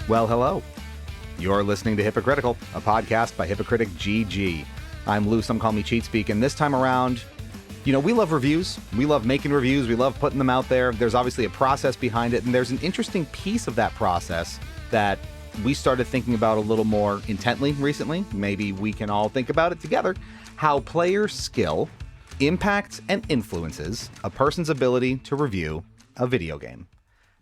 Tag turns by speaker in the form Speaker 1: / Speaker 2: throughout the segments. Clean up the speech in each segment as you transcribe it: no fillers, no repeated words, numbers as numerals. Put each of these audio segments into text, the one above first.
Speaker 1: Well, hello. You're listening to Hypocritical, a podcast by Hypocritic GG. I'm Lou, some call me Cheat Speak, and this time around, we love reviews. We love making reviews. We love putting them out there. There's obviously a process behind it, and there's an interesting piece of that process that we started thinking about a little more intently recently. Maybe we can all think about it together. How player skill impacts and influences a person's ability to review a video game.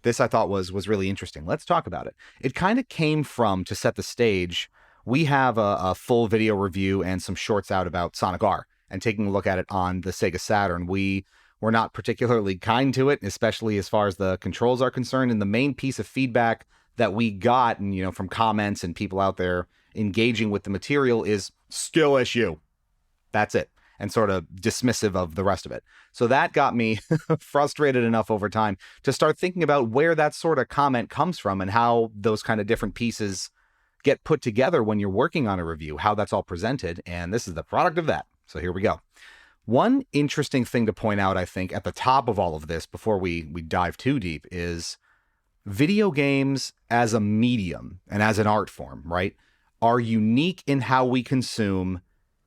Speaker 1: This I thought was really interesting. Let's talk about it. It kind of came from, to set the stage, we have a full video review and some shorts out about Sonic R, and taking a look at it on the Sega Saturn. We were not particularly kind to it, especially as far as the controls are concerned. And the main piece of feedback that we got, and from comments and people out there engaging with the material, is skill issue. That's it. And sort of dismissive of the rest of it. So that got me frustrated enough over time to start thinking about where that sort of comment comes from and how those kind of different pieces get put together when you're working on a review, how that's all presented. And this is the product of that. So here we go. One interesting thing to point out, I think, at the top of all of this, before we dive too deep, is video games as a medium and as an art form, right, are unique in how we consume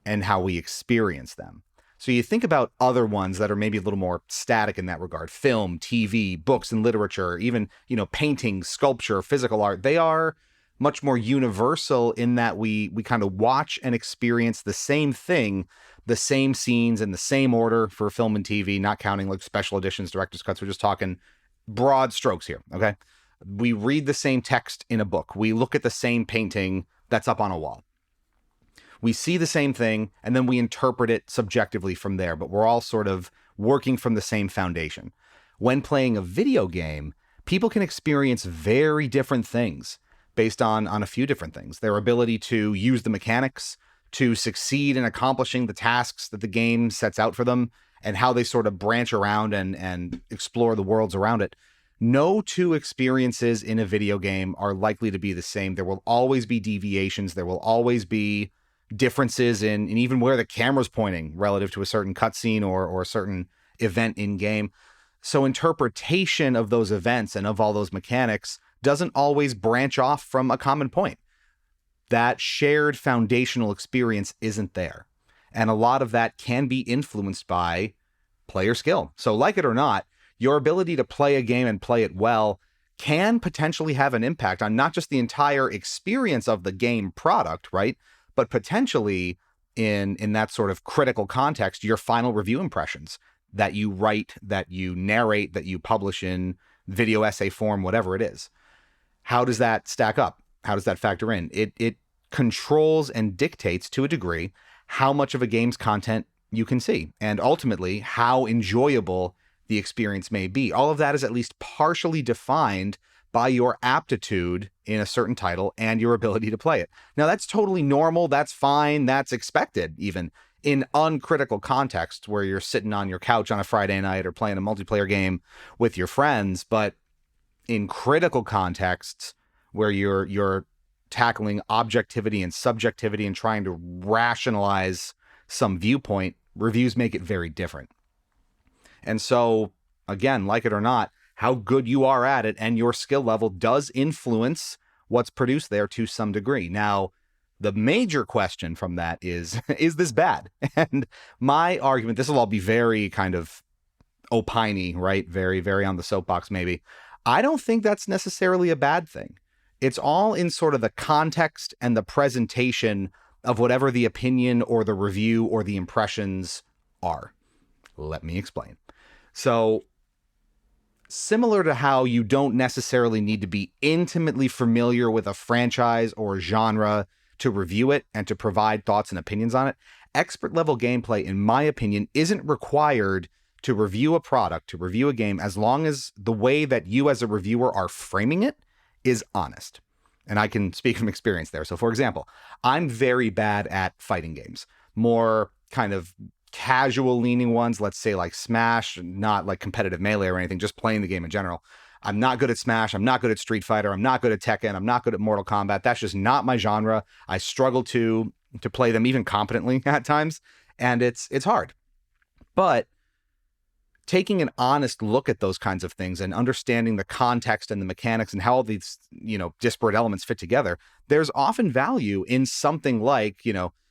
Speaker 1: and how we experience them. So you think about other ones that are maybe a little more static in that regard: film, TV, books and literature, even, painting, sculpture, physical art. They are much more universal in that we kind of watch and experience the same thing, the same scenes in the same order for film and TV, not counting like special editions, director's cuts. We're just talking broad strokes here, okay? We read the same text in a book. We look at the same painting that's up on a wall. We see the same thing, and then we interpret it subjectively from there, but we're all sort of working from the same foundation. When playing a video game, people can experience very different things based on a few different things. Their ability to use the mechanics, to succeed in accomplishing the tasks that the game sets out for them, and how they sort of branch around and explore the worlds around it. No two experiences in a video game are likely to be the same. There will always be deviations. There will always be differences in even where the camera's pointing relative to a certain cutscene or a certain event in game. So interpretation of those events and of all those mechanics doesn't always branch off from a common point. That shared foundational experience isn't there. And a lot of that can be influenced by player skill. So like it or not, your ability to play a game and play it well can potentially have an impact on not just the entire experience of the game product, right? But potentially in that sort of critical context, your final review impressions that you write, that you narrate, that you publish in video essay form, whatever it is. How does that stack up? How does that factor in? It controls and dictates to a degree how much of a game's content you can see, and ultimately how enjoyable the experience may be. All of that is at least partially defined by your aptitude in a certain title and your ability to play it. Now, that's totally normal. That's fine. That's expected, even in uncritical contexts where you're sitting on your couch on a Friday night or playing a multiplayer game with your friends. But in critical contexts where you're tackling objectivity and subjectivity and trying to rationalize some viewpoint, reviews make it very different. And so, again, like it or not, how good you are at it and your skill level does influence what's produced there to some degree. Now, the major question from that is this bad? And my argument, this will all be very kind of opiny, right? Very, very on the soapbox, maybe. I don't think that's necessarily a bad thing. It's all in sort of the context and the presentation of whatever the opinion or the review or the impressions are. Let me explain. So, similar to how you don't necessarily need to be intimately familiar with a franchise or genre to review it and to provide thoughts and opinions on it, expert level gameplay, in my opinion, isn't required to review a product, to review a game, as long as the way that you as a reviewer are framing it is honest. And I can speak from experience there. So for example, I'm very bad at fighting games, more kind of casual leaning ones, let's say like Smash, not like competitive Melee or anything, just playing the game in general. I'm not good at Smash. I'm not good at Street Fighter. I'm not good at Tekken. I'm not good at Mortal Kombat. That's just not my genre. I struggle to play them even competently at times, and it's hard. But taking an honest look at those kinds of things and understanding the context and the mechanics and how all these, disparate elements fit together, there's often value in something like,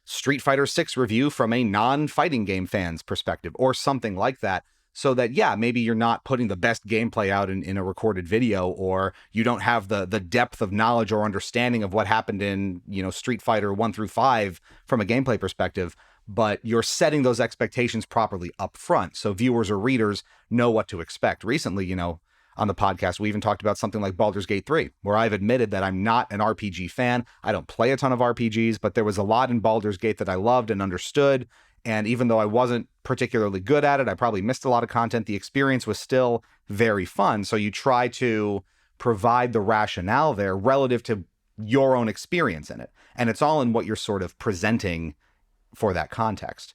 Speaker 1: Street Fighter 6 review from a non-fighting game fan's perspective or something like that. So that, maybe you're not putting the best gameplay out in a recorded video, or you don't have the depth of knowledge or understanding of what happened in, Street Fighter 1 through 5 from a gameplay perspective, but you're setting those expectations properly up front so viewers or readers know what to expect. Recently, on the podcast, we even talked about something like Baldur's Gate 3, where I've admitted that I'm not an RPG fan. I don't play a ton of RPGs, but there was a lot in Baldur's Gate that I loved and understood. And even though I wasn't particularly good at it, I probably missed a lot of content. The experience was still very fun. So you try to provide the rationale there relative to your own experience in it. And it's all in what you're sort of presenting for that context.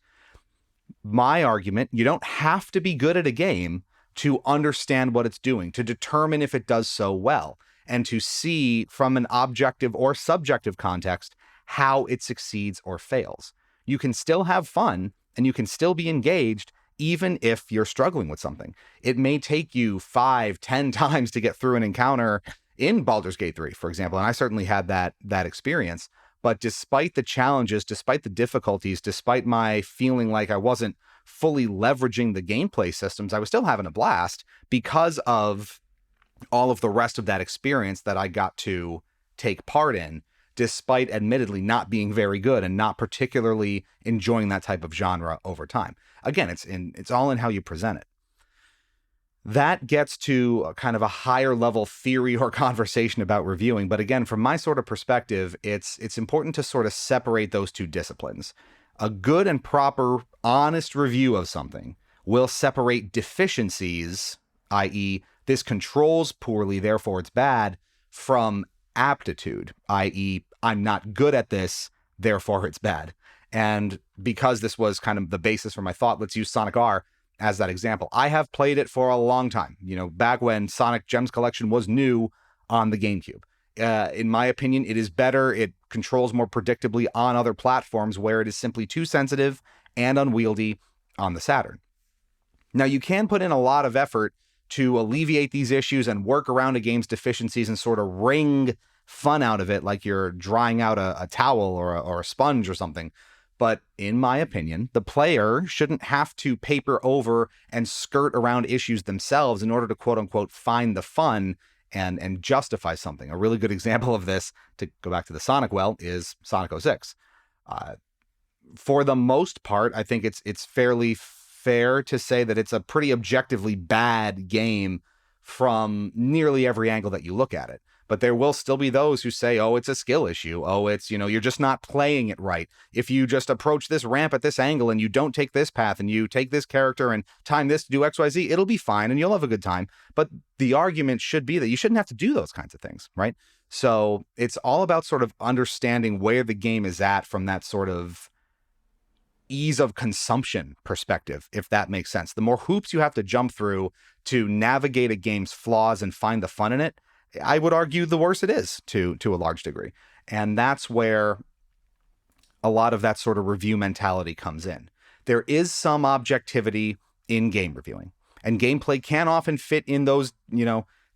Speaker 1: My argument, you don't have to be good at a game to understand what it's doing, to determine if it does so well, and to see from an objective or subjective context how it succeeds or fails. You can still have fun and you can still be engaged even if you're struggling with something. It may take you 5-10 times to get through an encounter in Baldur's Gate 3, for example, and I certainly had that experience. But despite the challenges, despite the difficulties, despite my feeling like I wasn't fully leveraging the gameplay systems, I was still having a blast because of all of the rest of that experience that I got to take part in, despite admittedly not being very good and not particularly enjoying that type of genre over time. Again, it's all in how you present it. That gets to a kind of a higher level theory or conversation about reviewing. But again, from my sort of perspective, it's important to sort of separate those two disciplines. A good and proper, honest review of something will separate deficiencies, i.e., this controls poorly, therefore it's bad, from aptitude, i.e., I'm not good at this, therefore it's bad. And because this was kind of the basis for my thought, let's use Sonic R as that example. I have played it for a long time, back when Sonic Gems Collection was new on the GameCube. In my opinion, it is better. It controls more predictably on other platforms where it is simply too sensitive and unwieldy on the Saturn. Now, you can put in a lot of effort to alleviate these issues and work around a game's deficiencies and sort of wring fun out of it like you're drying out a towel or a sponge or something. But in my opinion, the player shouldn't have to paper over and skirt around issues themselves in order to quote unquote find the fun and justify something. A really good example of this, to go back to the Sonic well, is Sonic 06. For the most part, I think it's fairly fair to say that it's a pretty objectively bad game from nearly every angle that you look at it. But there will still be those who say, oh, it's a skill issue. Oh, it's, you're just not playing it right. If you just approach this ramp at this angle and you don't take this path and you take this character and time this to do X, Y, Z, it'll be fine and you'll have a good time. But the argument should be that you shouldn't have to do those kinds of things, right? So it's all about sort of understanding where the game is at from that sort of ease of consumption perspective, if that makes sense. The more hoops you have to jump through to navigate a game's flaws and find the fun in it, I would argue the worse it is to a large degree. And that's where a lot of that sort of review mentality comes in. There is some objectivity in game reviewing, and gameplay can often fit in those,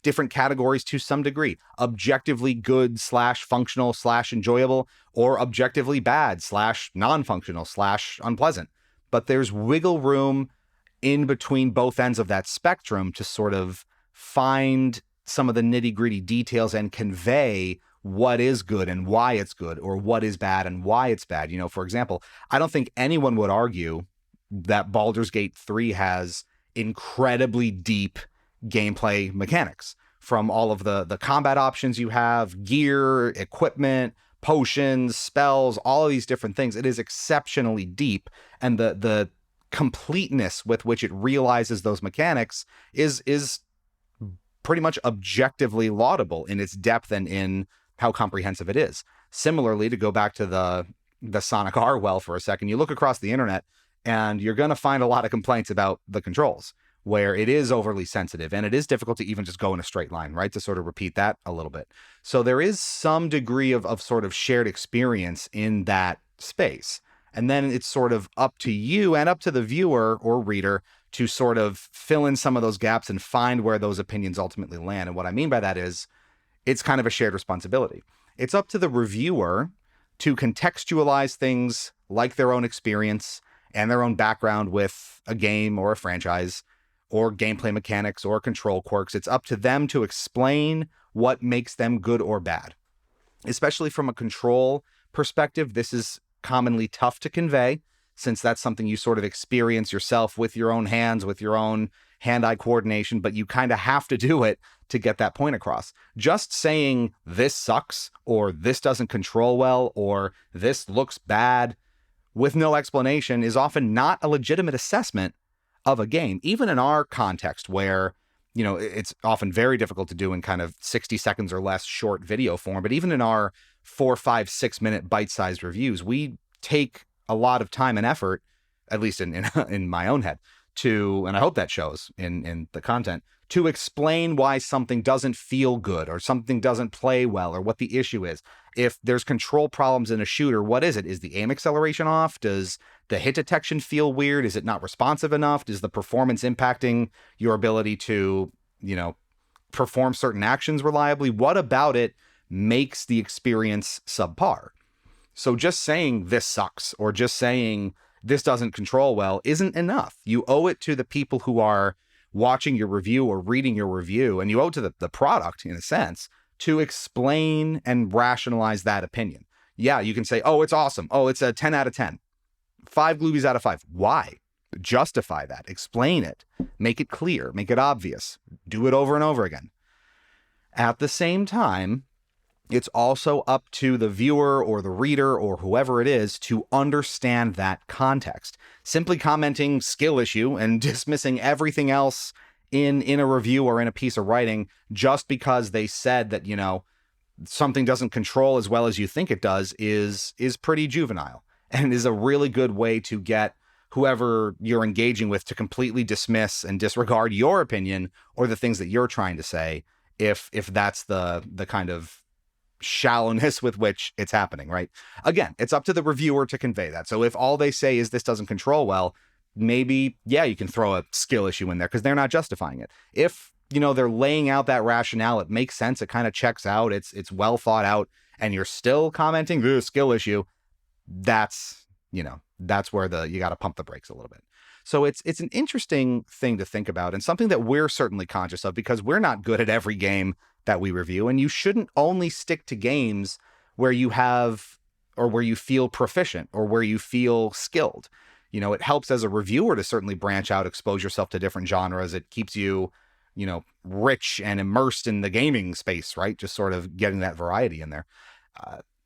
Speaker 1: different categories to some degree. Objectively good / functional / enjoyable, or objectively bad / non-functional / unpleasant. But there's wiggle room in between both ends of that spectrum to sort of find some of the nitty-gritty details and convey what is good and why it's good, or what is bad and why it's bad. For example, I don't think anyone would argue that Baldur's Gate 3 has incredibly deep gameplay mechanics, from all of the combat options you have, gear, equipment, potions, spells, all of these different things. It is exceptionally deep, and the completeness with which it realizes those mechanics is pretty much objectively laudable in its depth and in how comprehensive it is. Similarly, to go back to the Sonic R well for a second, you look across the internet and you're going to find a lot of complaints about the controls, where it is overly sensitive and it is difficult to even just go in a straight line, right? To sort of repeat that a little bit. So there is some degree of sort of shared experience in that space. And then it's sort of up to you and up to the viewer or reader to sort of fill in some of those gaps and find where those opinions ultimately land. And what I mean by that is it's kind of a shared responsibility. It's up to the reviewer to contextualize things like their own experience and their own background with a game or a franchise or gameplay mechanics or control quirks. It's up to them to explain what makes them good or bad. Especially from a control perspective, this is commonly tough to convey, since that's something you sort of experience yourself with your own hands, with your own hand-eye coordination, but you kind of have to do it to get that point across. Just saying this sucks, or this doesn't control well, or this looks bad with no explanation is often not a legitimate assessment of a game, even in our context where, you know, it's often very difficult to do in kind of 60 seconds or less short video form. But even in our 4, 5, 6 minute bite-sized reviews, we take a lot of time and effort, at least in my own head, to, and I hope that shows in the content, to explain why something doesn't feel good or something doesn't play well or what the issue is. If there's control problems in a shooter, what is it? Is the aim acceleration off? Does the hit detection feel weird? Is it not responsive enough? Is the performance impacting your ability to, you know, perform certain actions reliably? What about it makes the experience subpar? So just saying this sucks or just saying this doesn't control well isn't enough. You owe it to the people who are watching your review or reading your review, and you owe it to the product, in a sense, to explain and rationalize that opinion. Yeah, you can say, oh, it's awesome. Oh, it's a 10 out of 10. 5 Gloobies out of 5. Why? Justify that. Explain it. Make it clear. Make it obvious. Do it over and over again. At the same time, it's also up to the viewer or the reader or whoever it is to understand that context. Simply commenting skill issue and dismissing everything else in a review or in a piece of writing just because they said that, you know, something doesn't control as well as you think it does is pretty juvenile, and is a really good way to get whoever you're engaging with to completely dismiss and disregard your opinion or the things that you're trying to say, if that's the kind of shallowness with which it's happening, right? Again, it's up to the reviewer to convey that. So if all they say is this doesn't control well, maybe, yeah, you can throw a skill issue in there because they're not justifying it. If, you know, they're laying out that rationale, it makes sense, it kind of checks out, it's well thought out, and you're still commenting the skill issue, that's, you know, that's where you got to pump the brakes a little bit. So it's an interesting thing to think about, and something that we're certainly conscious of, because we're not good at every game that we review, and you shouldn't only stick to games where you have, or where you feel proficient, or where you feel skilled. You know, it helps as a reviewer to certainly branch out, expose yourself to different genres. It keeps you, you know, rich and immersed in the gaming space, right? Just sort of getting that variety in there.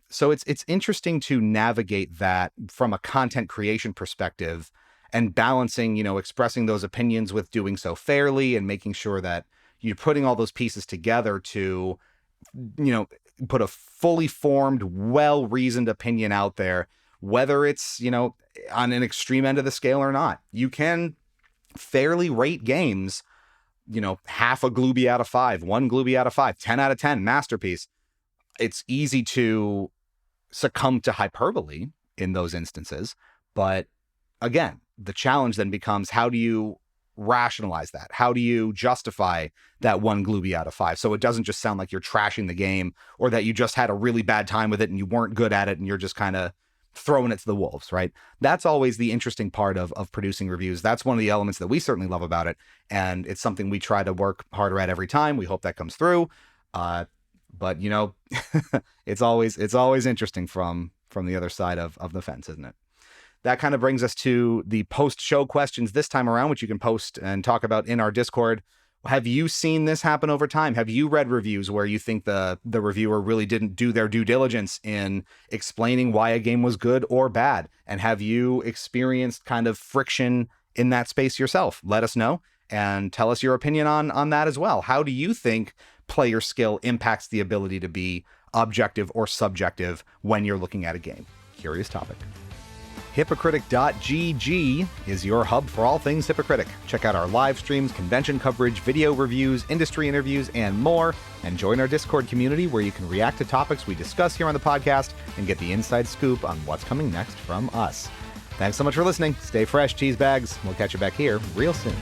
Speaker 1: So it's interesting to navigate that from a content creation perspective, and balancing, you know, expressing those opinions with doing so fairly and making sure that you're putting all those pieces together to, you know, put a fully formed, well-reasoned opinion out there, whether it's, you know, on an extreme end of the scale or not. You can fairly rate games, you know, half a Gloobie out of 5, 1 Gloobie out of 5, 10 out of 10, masterpiece. It's easy to succumb to hyperbole in those instances. But again, the challenge then becomes, how do you rationalize that? How do you justify that 1 Gloobie out of 5? So it doesn't just sound like you're trashing the game, or that you just had a really bad time with it and you weren't good at it and you're just kind of throwing it to the wolves, right? That's always the interesting part of producing reviews. That's one of the elements that we certainly love about it. And it's something we try to work harder at every time. We hope that comes through. But you know, it's always interesting from the other side of the fence, isn't it? That kind of brings us to the post-show questions this time around, which you can post and talk about in our Discord. Have you seen this happen over time? Have you read reviews where you think the reviewer really didn't do their due diligence in explaining why a game was good or bad? And have you experienced kind of friction in that space yourself? Let us know and tell us your opinion on that as well. How do you think player skill impacts the ability to be objective or subjective when you're looking at a game? Curious topic. Hypocritic.gg is your hub for all things Hypocritic. Check out our live streams, convention coverage, video reviews, industry interviews, and more. And join our Discord community where you can react to topics we discuss here on the podcast and get the inside scoop on what's coming next from us. Thanks so much for listening. Stay fresh, cheese bags. We'll catch you back here real soon.